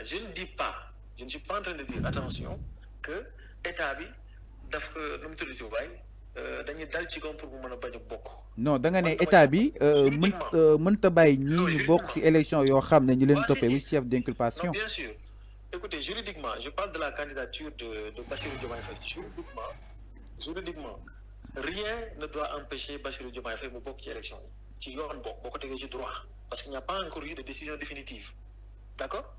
je ne dis pas, je ne suis pas en train de dire attention que état bi daf ko nu mu tudd ci waay dañuy dal ci kaw pour mu mën a bañ a bokk. non da nga ne man dama état jàpp bi juridiquement mënta bàyyi ñii non ñu bokk ci juridiquement élection yoo xam ne ñu leen waaw si toppee si muy chef non d'inculpation. bien sûr écoutez juridiquement je parle de la candidature de Bassirou Diomaye Faye juridiquement rien ne doit empêcher Bassirou Diomaye Faye mu bokk ci élection yi ci yoon bokk boo ko tegee ci droit parce qu'il n'y a pas encore eu de décision définitive d'accord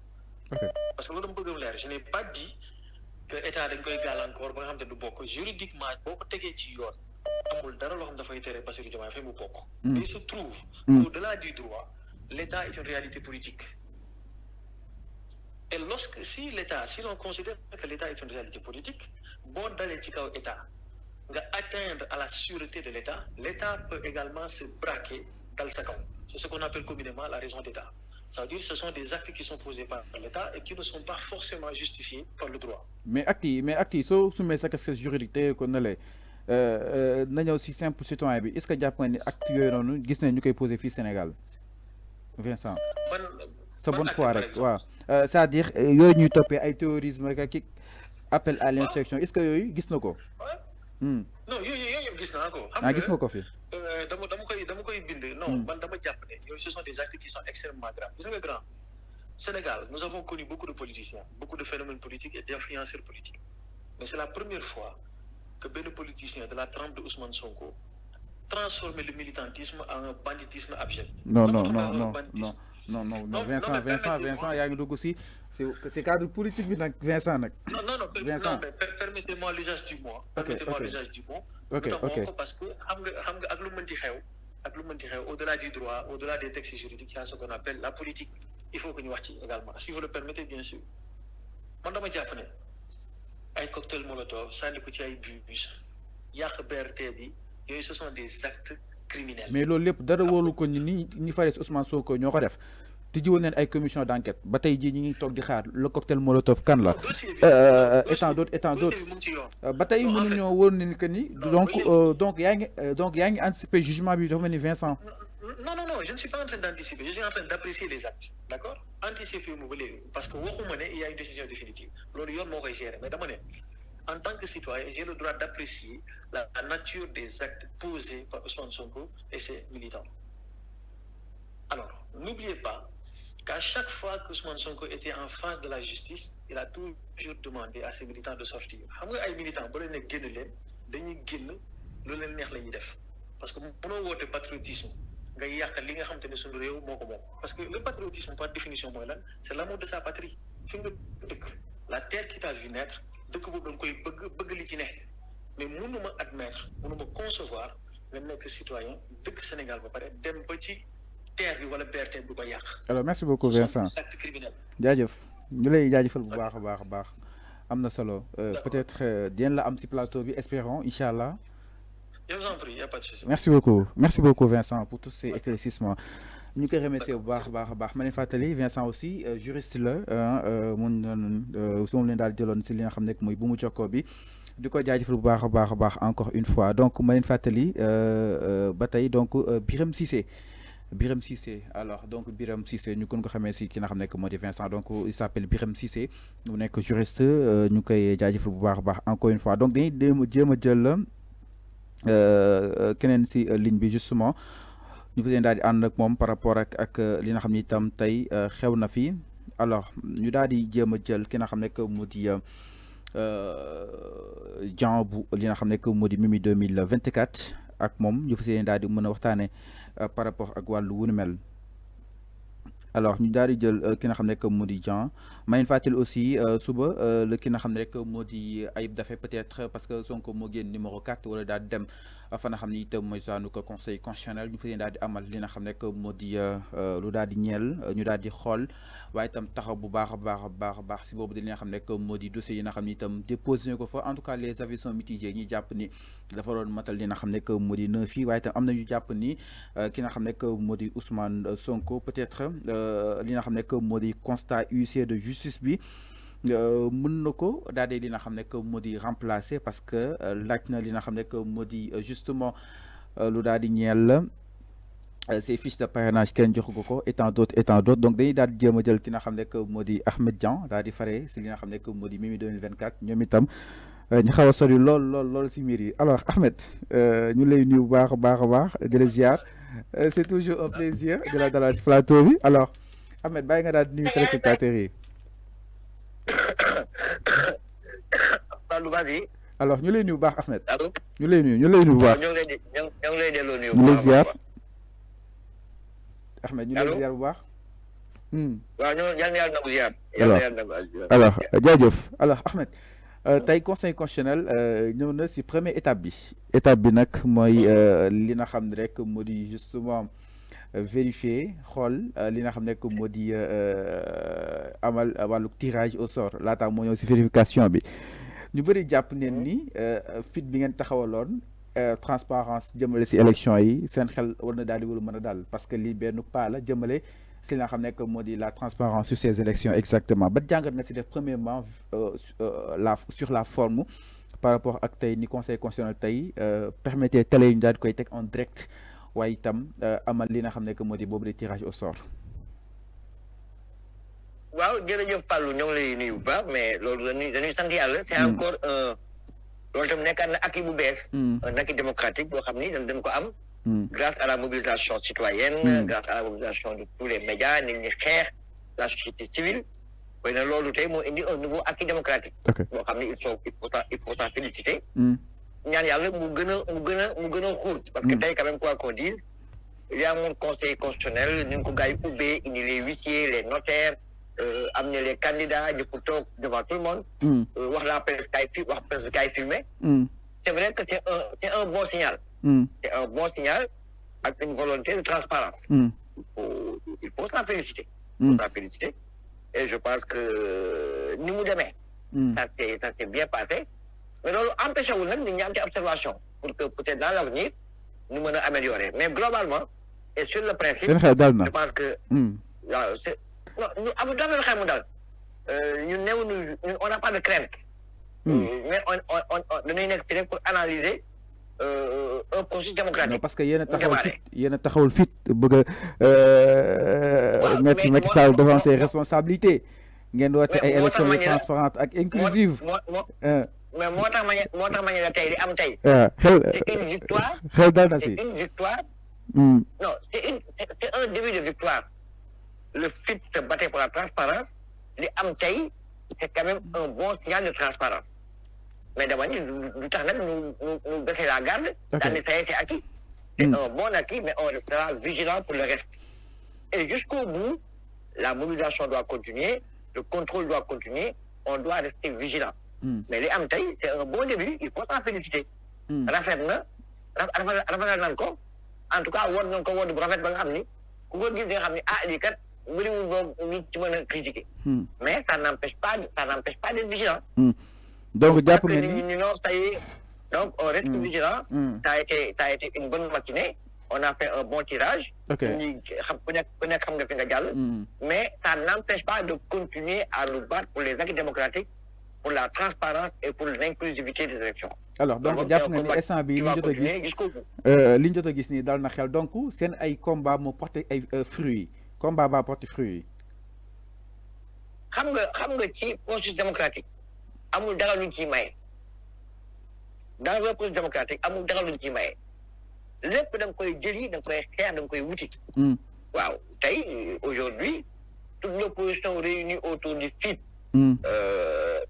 ok parce que loolu dama bëgg leer je n'ai pas dit que état dañ koy gàllankoor ba nga xam ne du bokk juridiquement boo ko tegee ci yoon amul dara loo xam dafay tere Bassirou Diomaye Faye mu bokk. mais il se trouve qu'au-delà du droit l'état est une réalité politique et si l'on considère que l'état est une réalité politique boo dalee ci kaw état nga atteindre à la sûreté de l'état peut également se braquer dal sa kaw c'est ce qu'on appelle communément la raison d'état. Ça veut dire que ce sont des actes qui sont posés par l'État et qui ne sont pas forcément justifiés par le droit. mais acte yi soo sumee sa casquette juridique te ko ne le na ñëw si simple citoyen bi est-ce que jàpp nga ni acte yooyu noonu gis nañ ñu koy posé fii Sénégal Vincent sa bonne foi rek waaw c'est-à-dire yooyu ñuy toppee ay terrorisme rek ki appel à l'insurrection est-ce que yooyu gis na ko. non yooyu gis naa ko. gis nga ko fi. dama koy bind. non man dama jàpp ne yooyu ce sont des actes qui sont extrêmement graves gis nga grand Sénégal nous avons connu beaucoup de politiciens beaucoup de phénomènes politiques et d'influenceurs politiques mais c'est la première fois que benn politicien de la trempe de Ousmane Sonko transforme le militantisme en un banditisme abject. non Vincent yaa ngi dugg si c'est cadre politique bi nag Vincent nag. non permettez-moi l'usage du mot. permettez-moi l'usage du mot. ok parce que xam nga ak lu mënti xew au-delà du droit au-delà des textes juridiques il y a ce qu'on appelle la politique il faut que ñu wax ci également si vous le permettez bien sûr man dama jàpp ne ay cocktail molotov sànni ko ci ay bus yàq BRT bi yooyu ce sont des actes criminels. mais loolu lépp dara wóolu ko ñi faree Ousmane Sonko ñoo ko def tijji woon nañ ay commission d'enquête ba tey jii ñi ngi toog di xaar le cocktail molotov kan la. étant d'autres ba tey mënuñoo woon ni que ni donc yaa ngi anticiper jugement bi dafa mel ni Vincent. non je ne suis pas en train d'anticiper je suis en train d'apprécier les actes d'accord anticiper mu ba léegi parce que waxuma ne il y a une décision définitive loolu yoon moo koy gérer mais dama ne en tant que citoyen j'ai le droit d'apprécier la nature des actes posés par Ousmane Sonko et ses militants. Alors n'oubliez pas qu'à chaque fois que Ousmane Sonko était en face de la justice il a toujours demandé à ses militants de sortir xam nga ay militants ba leen ne génn leen dañuy génn lu leen neex la ñuy def parce que mënoo woote patriotisme nga yàq li nga xam te ne suñu réew moo ko moom parce que le patriotisme par définition mooy lan c'est l'amour de sa patrie fi nga dëkk la terre qui t'a vu naître dëkk boobu da nga koy bëgg li ci ne mais mënuma admettre mënuma concevoir nga nekk citoyen dëkk Sénégal ba pare dem ba ci terre bi wala BRT bi ko yàq. alors merci beaucoup Vincent acte criminel. jaajëf ñu lay jaajëfal bu baax a baax am na solo peut-être dinañ la am ci plateau bi espérons incha allah. Je vous en prie, il n'y a pas de souci. Merci beaucoup Vincent pour tous ces éclaircissements. Ñu koy remercier bu baax a baax ma leen fàttali Vincent aussi juriste la mun su moom leen daal jëloon si li nga xam ne mooy bu mu jokkoo bi di ko jaajëfal bu baax a baax encore une fois donc ma leen fàttali ba tey donc Birame Cissé alors donc Birame Cissé ñu gën ko xamee si ki nga xam ne moo di Vincent donc il s'appelle Birame Cissé mu nekk juriste ñu koy jaajëfal bu baax a baax encore une fois donc dañuy jéem a jël keneen si ligne bi justement ñu fa leen daal di ànd ak moom par rapport ak li nga xam ni itam tey xew na fi alors ñu daal di jéem a jël ki nga xam ne que mu di Jean bu li nga xam ne que mu di Mimi 2024 ak moom ñu fa leen daal di mën a waxtaane par rapport ak wàllu wu nu mel alors ñu daal di jël ki nga xam ne que mu di Jean ma leen fàttali aussi suba le ki nga xam ne rek moo di Ayib Daffé peut-être parce que Sonko moo génn numéro 4 wala daal di dem fa nga xam ni itam mooy saanu ko conseil constitutionnel ñu fa leen daal di amal li nga xam ne que moo di lu daal di ñeel ñu daal di xool waaye itam taxaw bu baax a baax si boobu di li nga xam ne que moo di dossier yi nga xam ni itam déposé ko fa en tout cas les avis sont mitigés ñi jàpp ni dafa doon matal li nga xam ne que moo di 9 yi waaye itam am na ñu jàpp ni ki nga xam ne que moo di Ousmane Sonko peut-être li nga xam ne que moo di constat huissier de justice bi mën na ko daal di li nga xam ne que moo di remplacer parce que laaj na li nga xam ne que moo di justement lu daal di ñeel ces fiches de parrainage kenn joxu ko ko et tant d'autres donc dañuy daal di jéem a jël ki nga xam ne que moo di Ahmed Dian daal di fare si li nga xam ne que moo di Mimi 2024 ñoom itam ñu xaw a sori lool si mbir yi alors Ahmed ñu lay nuyu bu baax a baax a baax di la ziar c'est toujours un plaisir de la dalal si plateau bi alors Ahmed bàyyi nga daal di nuyu téléspectateurs yi. vas-y. alors ñu lay nuyu bu baax Ahmed. allo ñu lay nuyu bu baax. ñoo ngi lay delloo nuyu. ñu lay ziar Ahmed ñu lay ziar bu baax. waaw ñoo yàlla na ko ziar. alors jaajëf alors Ahmed tey conseil constitutionnel ñëw na si première étape bi nag mooy li nga xam ne rek moo di justement vérifier xool li nga xam ne que moo di amal wàllu tirage au sort laata moo ñëw si vérification bi ñu bëri jàpp neen ni fit bi ngeen taxawaloon transparence jëmale si élection yi seen xel war na daal di mën a daal parce que lii benn pas la jëmale si nga xam ne que moo di la transparence sur ces élections exactement ba jàngat nga si def premièrement sur la forme par rapport ak tey ni conseil constitutionnel tey permettre télé yi ñu daal di koy teg en direct waaye itam amal li nga xam ne que moo di boobu de tirage au sort. waaw jërëjëf Fallou ñoo ngi lay nuyu bu baax mais loolu dañuy sant yàlla. c'est encore loolu tam nekkaat na acquis bu bees. un acquis démocratique boo xam ni dañ ko am. grâce à la mobilisation citoyenne, grâce à la mobilisation de tous les médias, la société civile. Oui, loolu tey moo indi un nouveau acquis démocratique. boo xam ne il faut s'en féliciter. ñaan yàlla mu gën a xuur. parce que tey quand même quoi qu'on dise il y a un conseil constitutionnel ni ko gars yi ubbee indi les huissiers les notaires amener les candidats ñu ko toog devant tout le monde. wax la presse kay filmé. c'est vrai que c'est un bon signal. C'est un bon signal avec une volonté de transparence. Il faut s'en féliciter. Et je pense que nous demain, ça s'est bien passé. Mais nous empêchons nous une observation pour que peut-être dans l'avenir, nous nous améliorer. Mais globalement, et sur le principe, je pense que on n'a pas de crainte. Mais on est extrait pour analyser un processus démocratique. Non, parce que yéen a taxawul fit bëgg a mettre Macky Sall devant ses responsabilités ngeen woote ay élections yu transparentes ak inclusives. mais moo tax ma ne la tey li am tey. c'est une victoire. xel dal na si c'est une victoire. non c'est un début de victoire. Le FIT se battait pour la transparence li am tey c'est quand même un bon signal de transparence. Mais d'abord, nous baisser la garde, dans les c'est acquis. C'est un bon acquis, mais on restera vigilant pour le reste. Et jusqu'au bout, la mobilisation doit continuer, le contrôle doit continuer, on doit rester vigilant. Mais les Amtaï, c'est un bon début, il faut s'en féliciter. Rafetna, encore. En tout cas, on a encore de Rafet Bangamni, on dit les quatre, nous critiquer. Mais ça n'empêche pas d'être vigilant. Donc, donc on reste vigilant. Ça a été une bonne matinée. On a fait un bon tirage. Mais ça n'empêche pas de continuer à nous battre pour les acquis démocratiques, pour la transparence et pour l'inclusivité des élections. Alors, donc, jàpp nga ni instant bi li ñu jot a gis nii dal na xel donc seen ay combat moo porté ay fruits combat ba porté fruits xam nga ci processus démocratique amul dara luñ ciy maye dans le processus démocratique amul dara luñ ciy maye lépp da nga koy jëli da nga koy xeex da nga koy wuti. waaw tey aujourd'hui toute l'opposition réunie autour du FIT.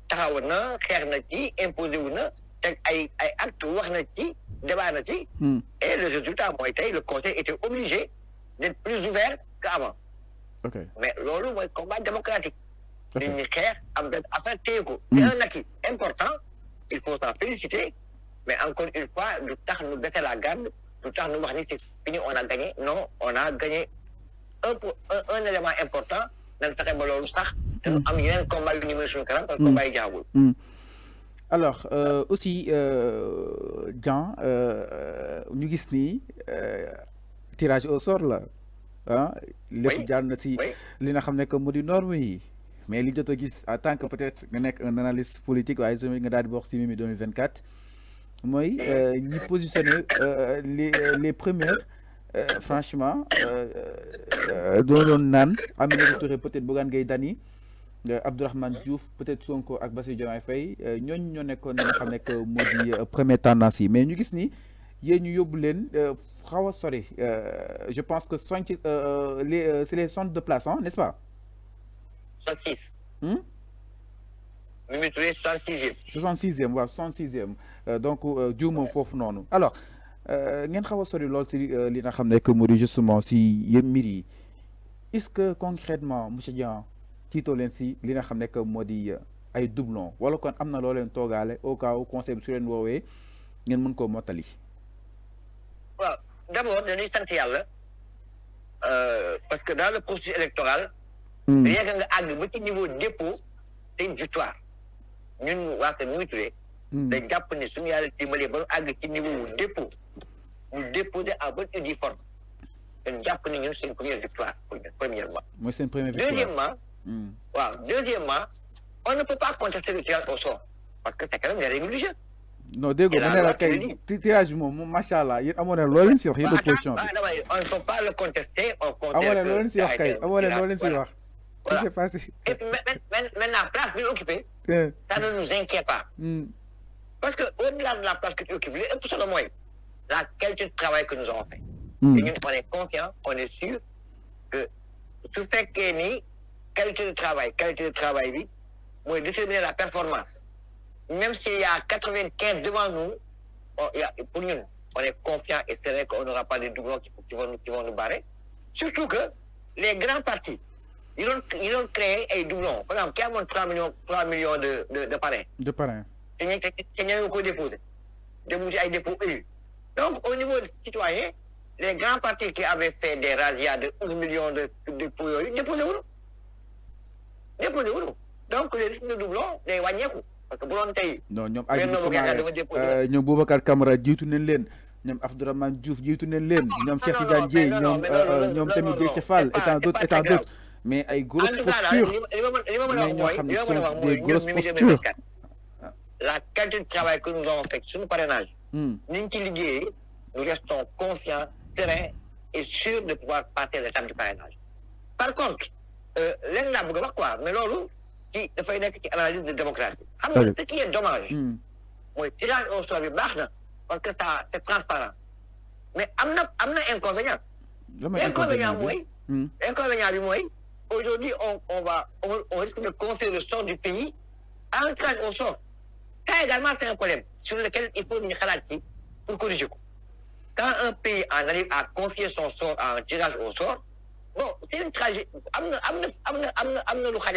taxaw na xeex na ci imposé wu na teg ay actes wax na ci débat na ci. et le résultat mooy tey le conseil était obligé d'être plus ouvert qu'avant. Mais loolu mooy combat démocratique. nit ñi xeex am benn affaire téye ko. c'est un acquis important il faut s'en féliciter mais encore une fois du tax nu baisser la garde du tax nu wax ni c'est fini on a gagné non on a gagné un élément important nañ fexe ba loolu sax te am yeneen combat yu ñu mën suñu kanam parce que combat yi jaagul. alors aussi Dian ñu gis ni tirage au sort la lépp jaar na si li nga xam ne que mu di norme yi. Mais li jot a gis en tant que peut-être nga nekk un analyste politique waaye su nga daal di bokk si Mimi 2024 mooy ñi positionné les premières franchement doo naan Aminata Touré peut-être Bougane Gueye Dany Abdourahmane Diouf peut-être Sonko ak Bassirou Diomaye Faye ñooñu ñoo nekkoon nga xam nekk moo di première tendance yi mais ñu gis ni yéen ñu yóbbu leen xaw a sori je pense que c'est les centres de place hein, n'est-ce pas 66 Mimi Touré 66e 66e waaw 66e donc juuma foofu noonu alors ngeen xaw a sori lool si li nga xam nekk moo di justement si yéen mbir yi est-ce que concrètement monsieur Dieng tiitoo leen si li nga xam nekk moo di ay doublons wala kon am na loo leen toogaale au cas où conseil bi su leen woowee ngeen mën koo mottali. waaw d'abord dañuy sant yàlla parce que dans le processus électoral. rien que nga àgg ba ci niveau dépôt c'est une victoire ñun waa kër Mimi Touré. dañ jàpp ne suñu yàlla dimbalee ba ñu àgg ci niveau dépôt mu déposer en bonne et due forme dañ jàpp ne ñun c'est une première victoire premièrement. mooy seen première victoire deuxièmement on ne peut pas contester le tirage au sort parce que c'est quand même des règles du jeu. non dégg nga mu ne la kay tirage bi moom macha allah yéen amoon na loo leen si wax yéen opposition bi. on ne peut pas le contester. amoon na loo leen si wax kay amoon na loo leen si wax. Voilà. C'est passé. Et puis maintenant, place que tu occupes, ça ne nous inquiète pas. Parce qu'au-delà de la place que tu occupes, la qualité de travail que nous avons fait. Et nous, on est confiants, on est sûr que tout fait qu'il y a qualité de travail, oui, moi, déterminer la performance. Même s'il y a 95 devant nous, pour nous, on est confiants et c'est vrai qu'on n'aura pas de doublons qui vont nous barrer. Surtout que les grands partis, ils ont créé un doublon. Par exemple, qui a montré 3 millions de parrains. De parrains. Il y a eu déposé. Des dépôts élus. Donc, au niveau des citoyens, les grands partis qui avaient fait des razzias de 11 millions de dépôts, déposez-vous. Donc, les risques de doublon, les wagneku. Parce que pour l'on non, ñoom Boubacar Camara jiitu nañ leen ñoom Abdourahmane Diouf jiitu nañ leen ñoom Cheikh Tidiane Dièye ñoom tamit Déthié Fall étant d'autres mais ay grosses postures mais ñoo xam ne sont des grosses postures. La qualité de travail que nous avons fait sur le parrainage, nous restons confiants, sereins et sûrs de pouvoir passer l'étape du parrainage. Par contre, l'un n'a pas quoi, mais l'autre, qui dafay nekk ci analyse de démocratie. Xam nga ce qui est dommage. mooy tirage au sort bi baax na parce que ça c'est transparent mais am na inconvénient. L'inconvénient bi mooy aujourd'hui on risque de confier le sort du pays à un tirage au sort. Ça également c'est un problème sur lequel il faut ñu xalaat ci pour corriger ko. Quand un pays en arrive à confier son sort à un tirage au sort, bon, c'est une tragédie.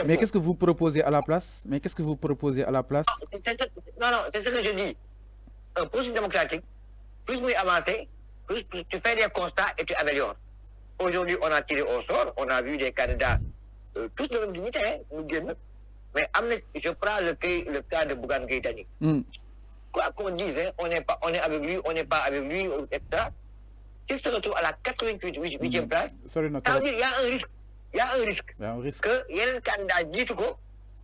Mais qu'est-ce que vous proposez à la place? Non, c'est ce que je dis. Un processus démocratique, plus vous avancez, plus tu fais des constats et tu améliores. Aujourd'hui, on a tiré au sort, on a vu des candidats, tous de même dignité, mais je prends le cas de Bougane Gueye Dany. Quoi qu'on dise, on est avec lui, on n'est pas avec lui, etc. S'il se retrouve à la 88e place, ça veut dire qu'il y a un risque. Que yeneen candidat jiitu ko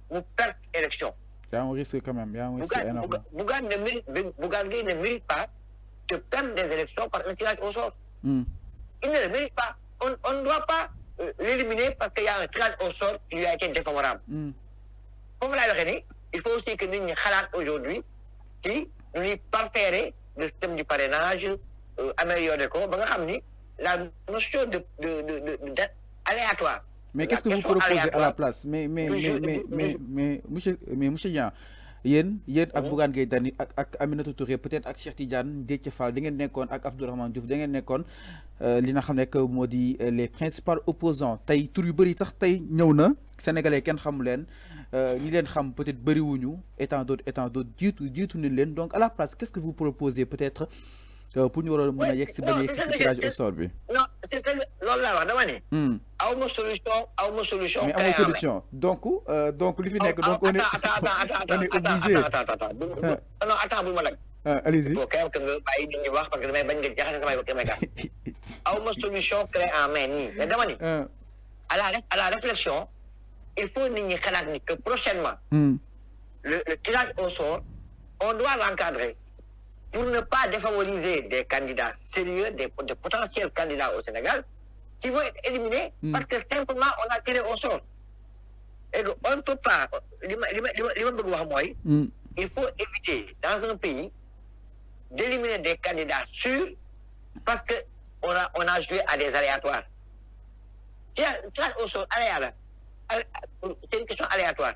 mu perdre élection. Il y a un risque quand même, il y a un risque énorme. Bougane Gueye ne mérite pas de perdre des élections par un tirage au sort. Il ne le mérite pas. On ne doit pas l'éliminer parce qu'il y a un tirage au sort qui lui a été défavorable. Comme l'a dit, il faut aussi que nous xalaat aujourd'hui qui nous parfairait le système du parrainage, améliorer ko ba nga xam ni la notion de aléatoire. Mais qu'est-ce que vous proposez à la place? Mais monsieur Dieng, yéen ak Bougane Gueye Dany ak Aminata Touré peut-être ak Cheikh Tidiane Déthié Fall da ngeen nekkoon ak Abdourahmane Diouf da ngeen nekkoon li nga xam ne que moo di les principaux opposants tey tur yu bëri tax tey ñëw na sénégalais kenn xamu leen ñi leen xam peut-être bëriwuñu étant d'autres jiitu nañ leen donc à la place qu'est-ce que vous proposez peut-être pour ñu war a mën a yegg si bañ a yegg si tirage au sort bi. Non, c'est ça loolu laa wax dama ne. aw ma solution. mais amoo solution donc li fi nekk donc on est obligé. Non, attends bul ma lag. Allez-y. Faut quand même que nga bàyyi nit ñi wax parce que damay bañ nga jaxase samay wax damay gàtt. aw ma solution clé en main nii mais dama ni. à la réflexion il faut nit ñi xalaat ni que prochainement. le tirage au sort on doit l'encadrer. pour ne pas défavoriser des candidats sérieux, des potentiels candidats au Sénégal, qui vont être éliminés parce que simplement on a tiré au sort. Et on ne peut pas, il faut éviter dans un pays d'éliminer des candidats sûrs parce qu'on a joué à des aléatoires. Tirage au sort, c'est une question aléatoire.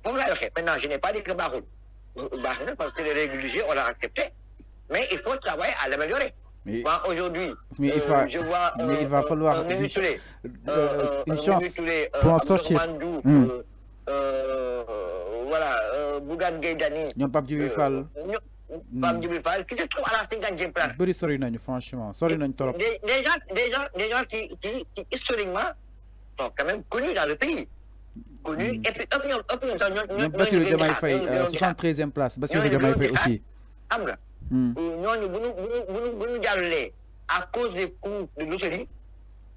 Maintenant, je n'ai pas dit que Bahoul, parce que les règles du jeu, on l'a accepté, mais il faut travailler à l'améliorer. Aujourd'hui, je vois il va falloir une chance pour en sortir. Voilà, Bougane Gueye-Dany. Pape Djibril Fall. Pape Djibril Fall, qui se trouve à la 50e place. Franchement, des gens qui historiquement sont quand même connus dans le pays. Connus, et puis Bassirou Diomaye Faye, 73e place. Bassirou Diomaye Faye aussi. À cause des coûts de loterie,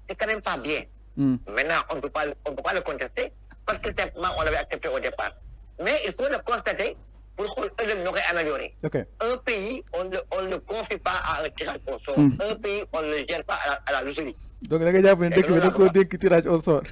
c'est quand même pas bien. Maintenant, on ne peut pas le contester parce que simplement on l'avait accepté au départ. Mais il faut le constater pour qu'on l'aurait amélioré. Un pays, on ne le confie pas à un tirage au sort. Un pays, on ne le gère pas à la loterie. Donc, la tirage au sort.